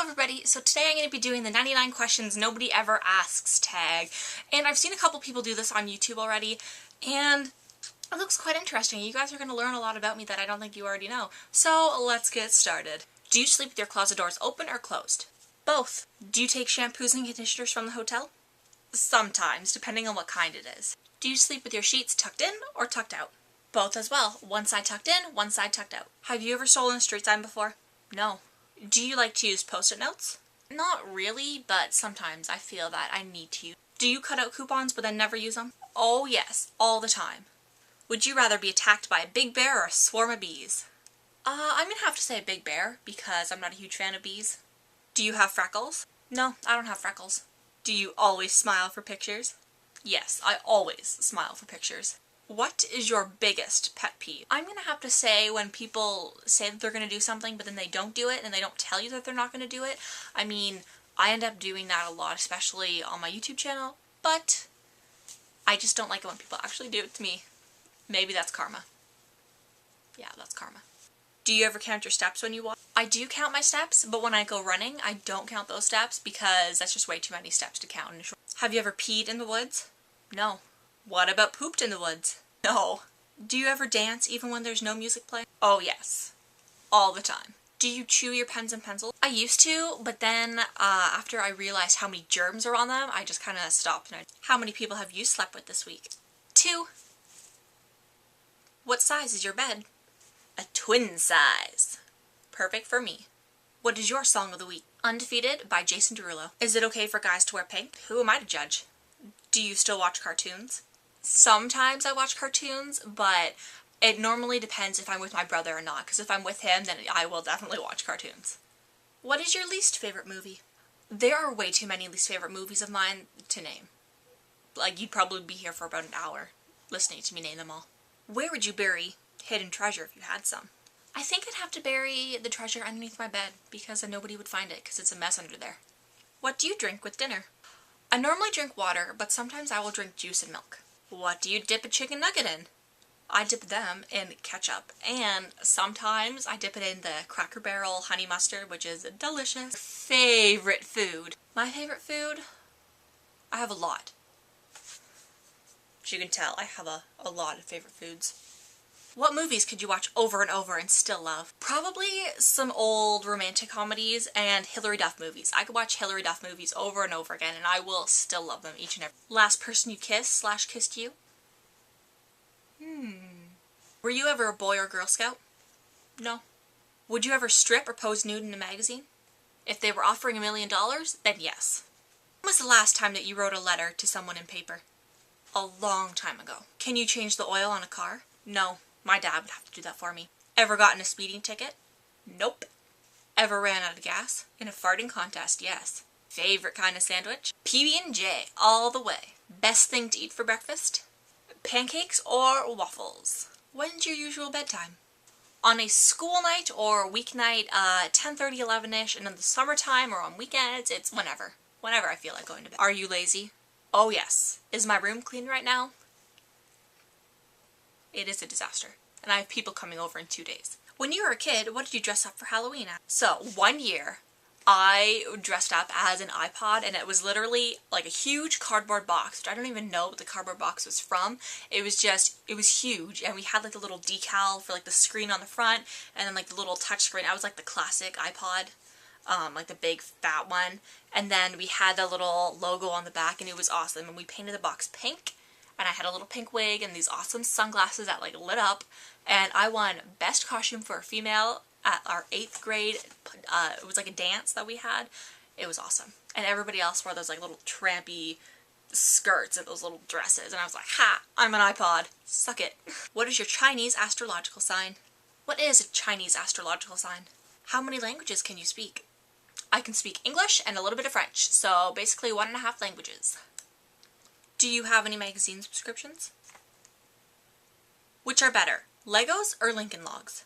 everybody, so today I'm going to be doing the 99 questions nobody ever asks tag, and I've seen a couple people do this on YouTube already, and it looks quite interesting. You guys are going to learn a lot about me that I don't think you already know. So let's get started. Do you sleep with your closet doors open or closed? Both. Do you take shampoos and conditioners from the hotel? Sometimes, depending on what kind it is. Do you sleep with your sheets tucked in or tucked out? Both as well. One side tucked in, one side tucked out. Have you ever stolen a street sign before? No. Do you like to use post-it notes? Not really, but sometimes I feel that I need to. Do you cut out coupons but then never use them? Oh yes, all the time. Would you rather be attacked by a big bear or a swarm of bees? I'm gonna have to say a big bear because I'm not a huge fan of bees. Do you have freckles? No, I don't have freckles. Do you always smile for pictures? Yes, I always smile for pictures. What is your biggest pet peeve? I'm gonna have to say when people say that they're gonna do something but then they don't do it and they don't tell you that they're not gonna do it. I mean, I end up doing that a lot, especially on my YouTube channel, but I just don't like it when people actually do it to me. Maybe that's karma. Yeah, that's karma. Do you ever count your steps when you walk? I do count my steps, but when I go running, I don't count those steps because that's just way too many steps to count. Have you ever peed in the woods? No. What about pooped in the woods? No. Do you ever dance even when there's no music playing? Oh yes. All the time. Do you chew your pens and pencils? I used to, but then after I realized how many germs are on them, I just kind of stopped. How many people have you slept with this week? 2. What size is your bed? A twin size. Perfect for me. What is your song of the week? Undefeated by Jason Derulo. Is it okay for guys to wear pink? Who am I to judge? Do you still watch cartoons? Sometimes I watch cartoons, but it normally depends if I'm with my brother or not, because if I'm with him, then I will definitely watch cartoons. What is your least favorite movie? There are way too many least favorite movies of mine to name. Like, you'd probably be here for about an hour listening to me name them all. Where would you bury hidden treasure if you had some? I think I'd have to bury the treasure underneath my bed, because then nobody would find it, because it's a mess under there. What do you drink with dinner? I normally drink water, but sometimes I will drink juice and milk. What do you dip a chicken nugget in? I dip them in ketchup, and sometimes I dip it in the Cracker Barrel honey mustard, which is delicious. Favorite food? My favorite food? I have a lot. As you can tell, I have a lot of favorite foods. What movies could you watch over and over and still love? Probably some old romantic comedies and Hilary Duff movies. I could watch Hilary Duff movies over and over again and I will still love them each and every. Last person you kissed / kissed you? Were you ever a boy or girl scout? No. Would you ever strip or pose nude in a magazine? If they were offering $1 million, then yes. When was the last time that you wrote a letter to someone in paper? A long time ago. Can you change the oil on a car? No. My dad would have to do that for me. Ever gotten a speeding ticket? Nope. Ever ran out of gas? In a farting contest, yes. Favorite kind of sandwich? PB&J, all the way. Best thing to eat for breakfast? Pancakes or waffles? When's your usual bedtime? On a school night or weeknight, 10:30, 11-ish, and in the summertime or on weekends, it's whenever. Whenever I feel like going to bed. Are you lazy? Oh yes. Is my room clean right now? It is a disaster, and I have people coming over in 2 days. When you were a kid, what did you dress up for Halloween as? So, one year, I dressed up as an iPod, and it was literally like a huge cardboard box, which I don't even know what the cardboard box was from. It was huge, and we had like the little decal for like the screen on the front, and then like the little touch screen. I was like the classic iPod, like the big fat one, and then we had the little logo on the back, and it was awesome, and we painted the box pink. And I had a little pink wig and these awesome sunglasses that like lit up, and I won best costume for a female at our 8th grade. It was like a dance that we had. It was awesome. And everybody else wore those like little trampy skirts and those little dresses, and I was like, ha, I'm an iPod. Suck it. What is your Chinese astrological sign? What is a Chinese astrological sign? How many languages can you speak? I can speak English and a little bit of French, so basically 1.5 languages. Do you have any magazine subscriptions? Which are better, Legos or Lincoln Logs?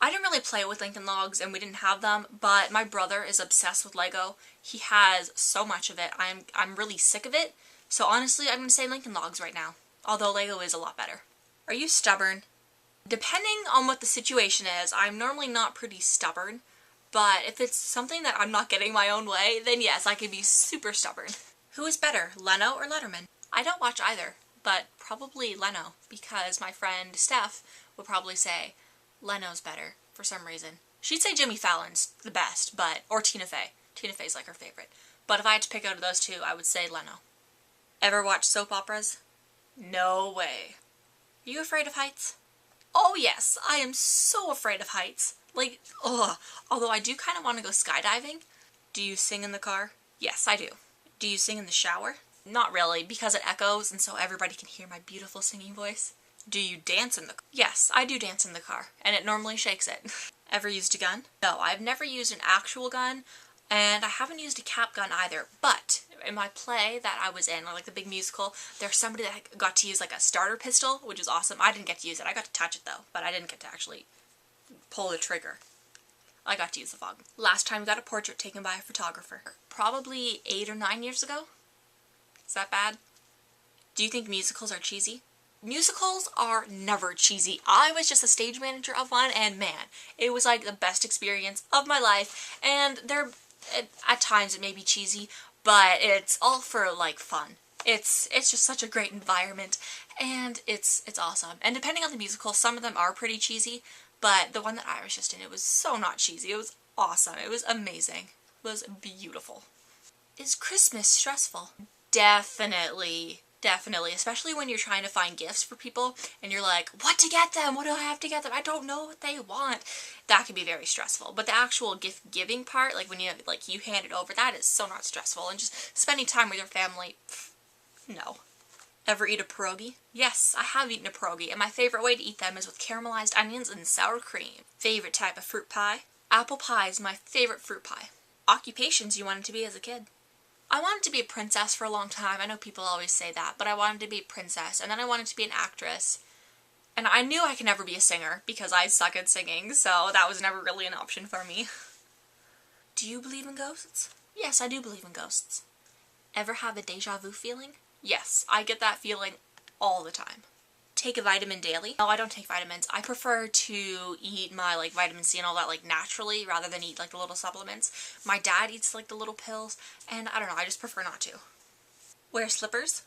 I didn't really play with Lincoln Logs and we didn't have them, but my brother is obsessed with Lego. He has so much of it. I'm really sick of it, so honestly I'm going to say Lincoln Logs right now, although Lego is a lot better. Are you stubborn? Depending on what the situation is, I'm normally not pretty stubborn, But if it's something that I'm not getting my own way, then yes, I can be super stubborn. Who is better, Leno or Letterman? I don't watch either, but probably Leno, because my friend Steph would probably say Leno's better for some reason. She'd say Jimmy Fallon's the best, or Tina Fey. Tina Fey's like her favorite. But if I had to pick out of those two, I would say Leno. Ever watch soap operas? No way. Are you afraid of heights? Oh yes, I am so afraid of heights. Like, ugh. Although I do kind of want to go skydiving. Do you sing in the car? Yes, I do. Do you sing in the shower? Not really, because it echoes and so everybody can hear my beautiful singing voice. Do you dance in the car? Yes, I do dance in the car, and it normally shakes it. Ever used a gun? No, I've never used an actual gun, and I haven't used a cap gun either, but in my play that I was in, or like the big musical, there's somebody that got to use like a starter pistol, which is awesome. I didn't get to use it. I got to touch it though, but I didn't get to actually pull the trigger. I got to use the fog. Last time I got a portrait taken by a photographer. Probably 8 or 9 years ago. Is that bad? Do you think musicals are cheesy? Musicals are never cheesy. I was just a stage manager of one, and man, it was like the best experience of my life, and at times it may be cheesy, but it's all for like fun. It's just such a great environment, and it's awesome. And depending on the musical, some of them are pretty cheesy, but the one that I was just in, it was so not cheesy. It was awesome. It was amazing. It was beautiful. Is Christmas stressful? Definitely. Definitely, especially when you're trying to find gifts for people and you're like, what to get them? What do I have to get them? I don't know what they want. That can be very stressful. But the actual gift giving part, like when you hand it over, that is so not stressful. And just spending time with your family, no. Ever eat a pierogi? Yes, I have eaten a pierogi, and my favorite way to eat them is with caramelized onions and sour cream. Favorite type of fruit pie? Apple pie is my favorite fruit pie. Occupations you wanted to be as a kid? I wanted to be a princess for a long time. I know people always say that, but I wanted to be a princess, and then I wanted to be an actress. And I knew I could never be a singer, because I suck at singing, so that was never really an option for me. Do you believe in ghosts? Yes, I do believe in ghosts. Ever have a deja vu feeling? Yes, I get that feeling all the time. Take a vitamin daily? No, I don't take vitamins. I prefer to eat my vitamin C and all that naturally rather than eat the little supplements. My dad eats the little pills, and I don't know, I just prefer not to. Wear slippers?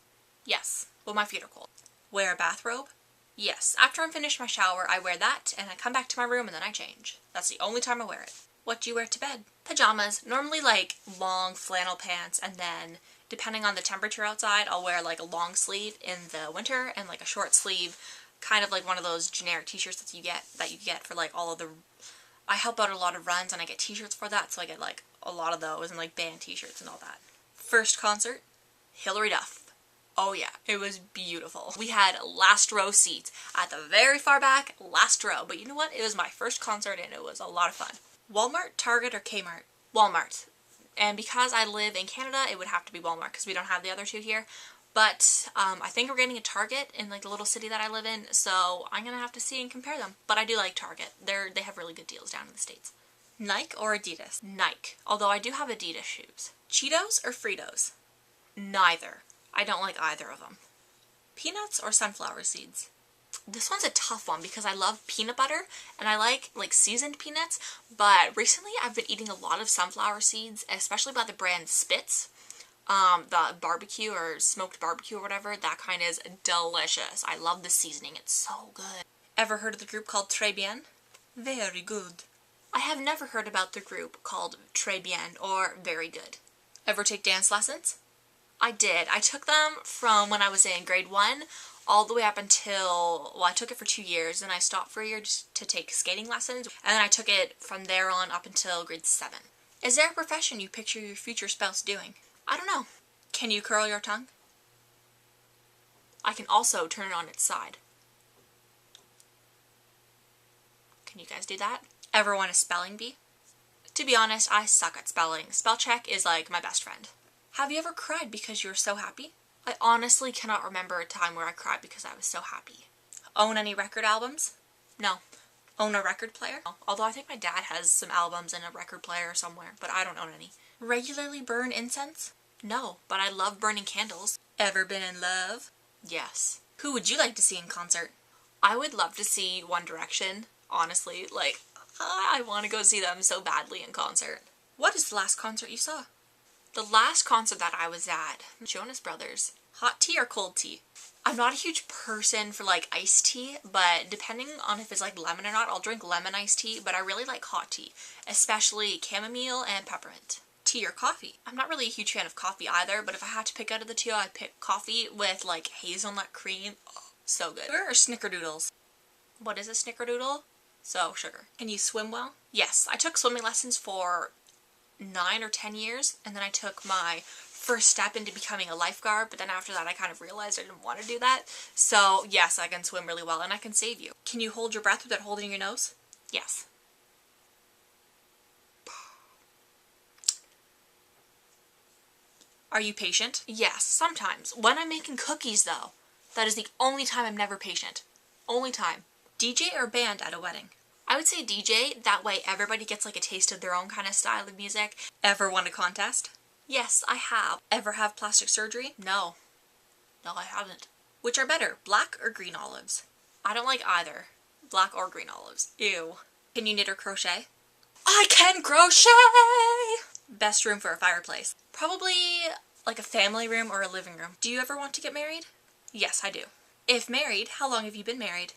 Yes, when my feet are cold. Wear a bathrobe? Yes, after I'm finished my shower, I wear that, and I come back to my room and then I change. That's the only time I wear it. What do you wear to bed? Pajamas, normally long flannel pants, and then depending on the temperature outside, I'll wear a long sleeve in the winter and a short sleeve, kind of like one of those generic t-shirts that you get for all of the, I help out a lot of runs and I get t-shirts for that, so I get a lot of those and band t-shirts and all that. First concert, Hilary Duff. Oh yeah, it was beautiful. We had last row seats at the very far back, last row, but you know what? It was my first concert and it was a lot of fun. Walmart, Target, or Kmart? Walmart. And because I live in Canada, it would have to be Walmart because we don't have the other two here. But I think we're getting a Target in the little city that I live in, so I'm going to have to see and compare them. But I do like Target. They have really good deals down in the States. Nike or Adidas? Nike. Although I do have Adidas shoes. Cheetos or Fritos? Neither. I don't like either of them. Peanuts or sunflower seeds? This one's a tough one because I love peanut butter and I like seasoned peanuts, but recently I've been eating a lot of sunflower seeds, especially by the brand Spitz. The barbecue or smoked barbecue or whatever, that kind is delicious. I love the seasoning, it's so good. Ever heard of the group called Très Bien? Very good. I have never heard about the group called Très Bien or Very Good. Ever take dance lessons? I did. I took them from when I was in grade 1 all the way up until, well, I took it for 2 years, and I stopped for a year just to take skating lessons, and then I took it from there on up until grade 7. Is there a profession you picture your future spouse doing? I don't know. Can you curl your tongue? I can also turn it on its side. Can you guys do that? Ever want a spelling bee? To be honest, I suck at spelling. Spell check is my best friend. Have you ever cried because you were so happy? I honestly cannot remember a time where I cried because I was so happy. Own any record albums? No. Own a record player? No. Although I think my dad has some albums and a record player somewhere, but I don't own any. Regularly burn incense? No, but I love burning candles. Ever been in love? Yes. Who would you like to see in concert? I would love to see One Direction, honestly. I want to go see them so badly in concert. What is the last concert you saw? The last concert that I was at, Jonas Brothers. Hot tea or cold tea? I'm not a huge person for like iced tea, but depending on if it's like lemon or not, I'll drink lemon iced tea, but I really like hot tea, especially chamomile and peppermint. Tea or coffee? I'm not really a huge fan of coffee either, but if I had to pick out of the two, I'd pick coffee with like hazelnut cream. Oh, so good. Sugar or snickerdoodles? What is a snickerdoodle? So, sugar. Can you swim well? Yes, I took swimming lessons for 9 or 10 years, and then I took my first step into becoming a lifeguard, but then after that I kind of realized I didn't want to do that. So yes, I can swim really well and I can save you. Can you hold your breath without holding your nose? Yes. Are you patient? Yes, sometimes. When I'm making cookies though, that is the only time I'm never patient. Only time. DJ or band at a wedding? I would say DJ, that way everybody gets like a taste of their own kind of style of music. Ever won a contest? Yes, I have. Ever have plastic surgery? No. No, I haven't. Which are better, black or green olives? I don't like either. Black or green olives. Ew. Can you knit or crochet? I can crochet! Best room for a fireplace? Probably like a family room or a living room. Do you ever want to get married? Yes, I do. If married, how long have you been married?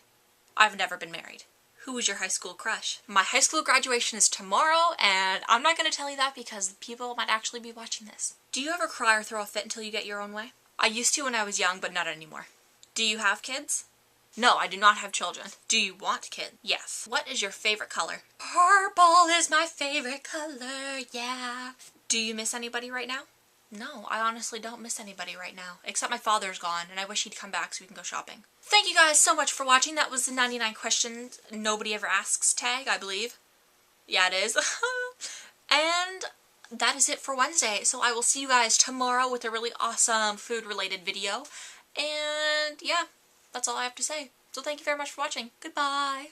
I've never been married. Who was your high school crush? My high school graduation is tomorrow, and I'm not going to tell you that because people might actually be watching this. Do you ever cry or throw a fit until you get your own way? I used to when I was young, but not anymore. Do you have kids? No, I do not have children. Do you want kids? Yes. What is your favorite color? Purple is my favorite color, yeah. Do you miss anybody right now? No, I honestly don't miss anybody right now, except my father's gone, and I wish he'd come back so we can go shopping. Thank you guys so much for watching. That was the 99 questions nobody ever asks tag, I believe. Yeah, it is. And that is it for Wednesday, so I will see you guys tomorrow with a really awesome food-related video. And yeah, that's all I have to say. So thank you very much for watching. Goodbye!